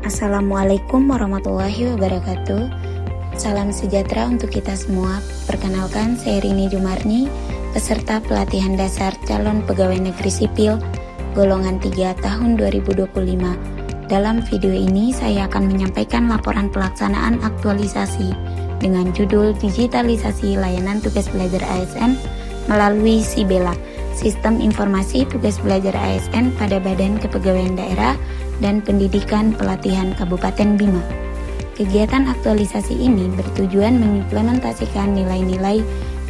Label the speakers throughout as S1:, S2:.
S1: Assalamualaikum warahmatullahi wabarakatuh. Salam sejahtera untuk kita semua. Perkenalkan, saya Rini Jumarni, peserta pelatihan dasar calon pegawai negeri sipil golongan 3 tahun 2025. Dalam video ini saya akan menyampaikan laporan pelaksanaan aktualisasi dengan judul Digitalisasi Layanan Tugas Belajar ASN melalui SIBELA, Sistem Informasi Tugas Belajar ASN pada Badan Kepegawaian Daerah dan Pendidikan Pelatihan Kabupaten Bima. Kegiatan aktualisasi ini bertujuan mengimplementasikan nilai-nilai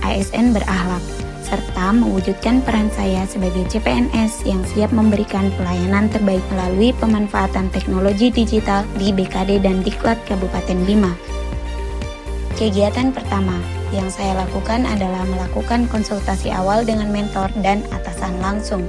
S1: ASN berakhlak, serta mewujudkan peran saya sebagai CPNS yang siap memberikan pelayanan terbaik melalui pemanfaatan teknologi digital di BKD dan Diklat Kabupaten Bima. Kegiatan pertama yang saya lakukan adalah melakukan konsultasi awal dengan mentor dan atasan langsung.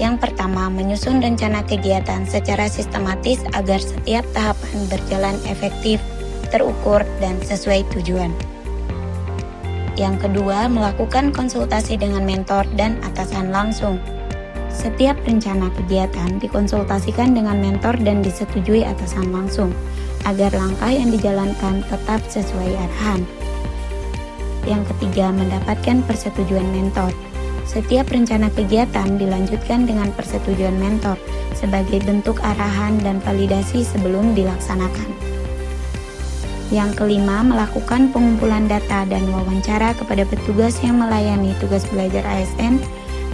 S1: Yang pertama, menyusun rencana kegiatan secara sistematis agar setiap tahapan berjalan efektif, terukur, dan sesuai tujuan. Yang kedua, melakukan konsultasi dengan mentor dan atasan langsung. Setiap rencana kegiatan dikonsultasikan dengan mentor dan disetujui atasan langsung, agar langkah yang dijalankan tetap sesuai arahan. Yang ketiga, mendapatkan persetujuan mentor. Setiap rencana kegiatan dilanjutkan dengan persetujuan mentor sebagai bentuk arahan dan validasi sebelum dilaksanakan. Yang kelima, melakukan pengumpulan data dan wawancara kepada petugas yang melayani tugas belajar ASN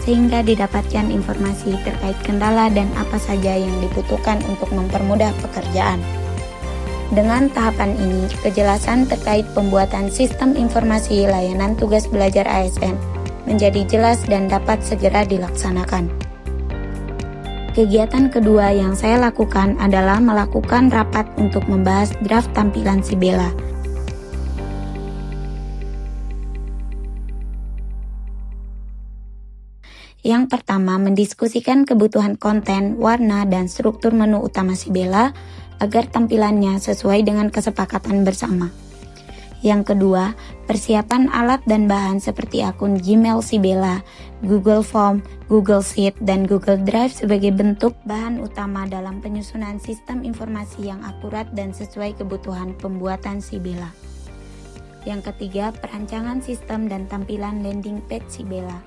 S1: sehingga didapatkan informasi terkait kendala dan apa saja yang dibutuhkan untuk mempermudah pekerjaan. Dengan tahapan ini, kejelasan terkait pembuatan sistem informasi layanan tugas belajar ASN menjadi jelas dan dapat segera dilaksanakan. Kegiatan kedua yang saya lakukan adalah melakukan rapat untuk membahas draft tampilan SIBELA. Yang pertama, mendiskusikan kebutuhan konten, warna, dan struktur menu utama SIBELA agar tampilannya sesuai dengan kesepakatan bersama. Yang kedua, persiapan alat dan bahan seperti akun Gmail SIBELA, Google Form, Google Sheet, dan Google Drive sebagai bentuk bahan utama dalam penyusunan sistem informasi yang akurat dan sesuai kebutuhan pembuatan SIBELA. Yang ketiga, perancangan sistem dan tampilan landing page SIBELA.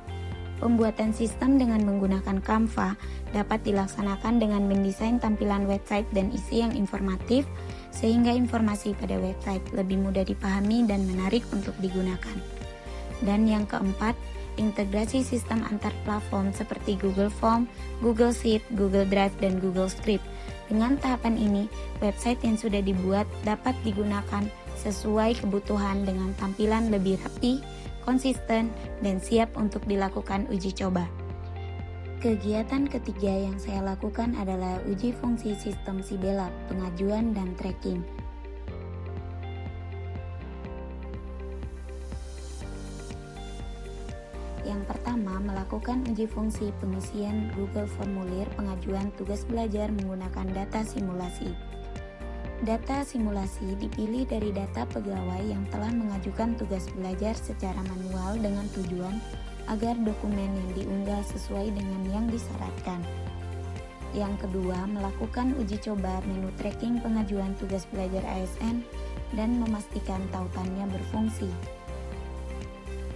S1: Pembuatan sistem dengan menggunakan Canva dapat dilaksanakan dengan mendesain tampilan website dan isi yang informatif sehingga informasi pada website lebih mudah dipahami dan menarik untuk digunakan. Dan yang keempat, integrasi sistem antar platform seperti Google Form, Google Sheet, Google Drive, dan Google Script. Dengan tahapan ini, website yang sudah dibuat dapat digunakan sesuai kebutuhan dengan tampilan lebih rapi, konsisten, dan siap untuk dilakukan uji coba. Kegiatan ketiga yang saya lakukan adalah uji fungsi sistem SIBELA, pengajuan dan tracking. Yang pertama, melakukan uji fungsi pengisian Google Formulir pengajuan tugas belajar menggunakan data simulasi. Data simulasi dipilih dari data pegawai yang telah mengajukan tugas belajar secara manual dengan tujuan agar dokumen yang diunggah sesuai dengan yang disyaratkan. Yang kedua, melakukan uji coba menu tracking pengajuan tugas belajar ASN dan memastikan tautannya berfungsi.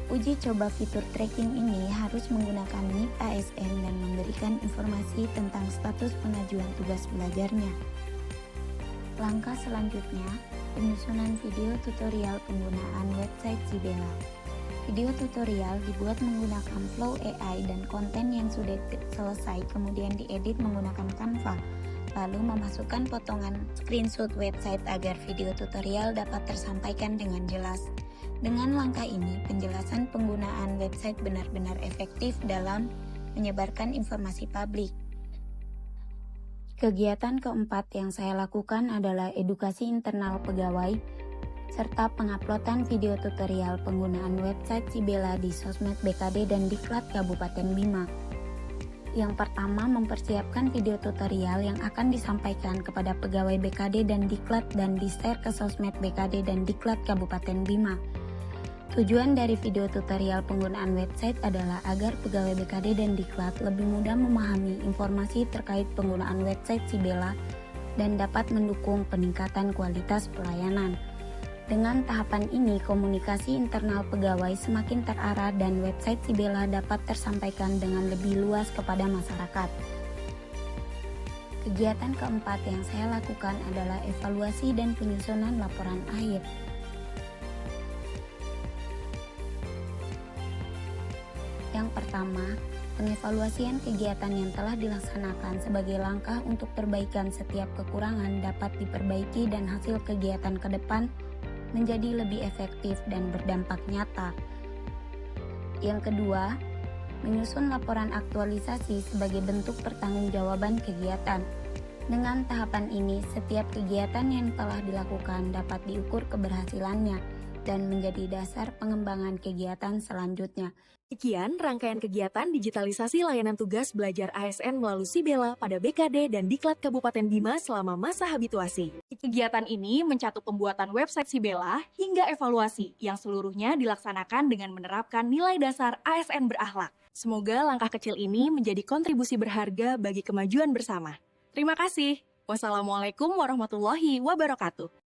S1: Uji coba fitur tracking ini harus menggunakan NIP ASN dan memberikan informasi tentang status pengajuan tugas belajarnya. Langkah selanjutnya, penyusunan video tutorial penggunaan website SIBELA. Video tutorial dibuat menggunakan Flow AI dan konten yang sudah selesai kemudian diedit menggunakan Canva, lalu memasukkan potongan screenshot website agar video tutorial dapat tersampaikan dengan jelas. Dengan langkah ini, penjelasan penggunaan website benar-benar efektif dalam menyebarkan informasi publik. Kegiatan keempat yang saya lakukan adalah edukasi internal pegawai serta penguploadan video tutorial penggunaan website SIBELA di sosmed BKD dan Diklat Kabupaten Bima. Yang pertama, mempersiapkan video tutorial yang akan disampaikan kepada pegawai BKD dan Diklat dan di-share ke sosmed BKD dan Diklat Kabupaten Bima. Tujuan dari video tutorial penggunaan website adalah agar pegawai BKD dan Diklat lebih mudah memahami informasi terkait penggunaan website Sibela dan dapat mendukung peningkatan kualitas pelayanan. Dengan tahapan ini, komunikasi internal pegawai semakin terarah dan website Sibela dapat tersampaikan dengan lebih luas kepada masyarakat. Kegiatan keempat yang saya lakukan adalah evaluasi dan penyusunan laporan akhir. Yang pertama, pengevaluasian kegiatan yang telah dilaksanakan sebagai langkah untuk perbaikan setiap kekurangan dapat diperbaiki dan hasil kegiatan ke depan menjadi lebih efektif dan berdampak nyata. Yang kedua, menyusun laporan aktualisasi sebagai bentuk pertanggungjawaban kegiatan. Dengan tahapan ini, setiap kegiatan yang telah dilakukan dapat diukur keberhasilannya dan menjadi dasar pengembangan kegiatan selanjutnya.
S2: Sekian rangkaian kegiatan digitalisasi layanan tugas belajar ASN melalui Sibela pada BKD dan Diklat Kabupaten Bima selama masa habituasi.
S3: Kegiatan ini mencakup pembuatan website Sibela hingga evaluasi yang seluruhnya dilaksanakan dengan menerapkan nilai dasar ASN berakhlak. Semoga langkah kecil ini menjadi kontribusi berharga bagi kemajuan bersama. Terima kasih. Wassalamualaikum warahmatullahi wabarakatuh.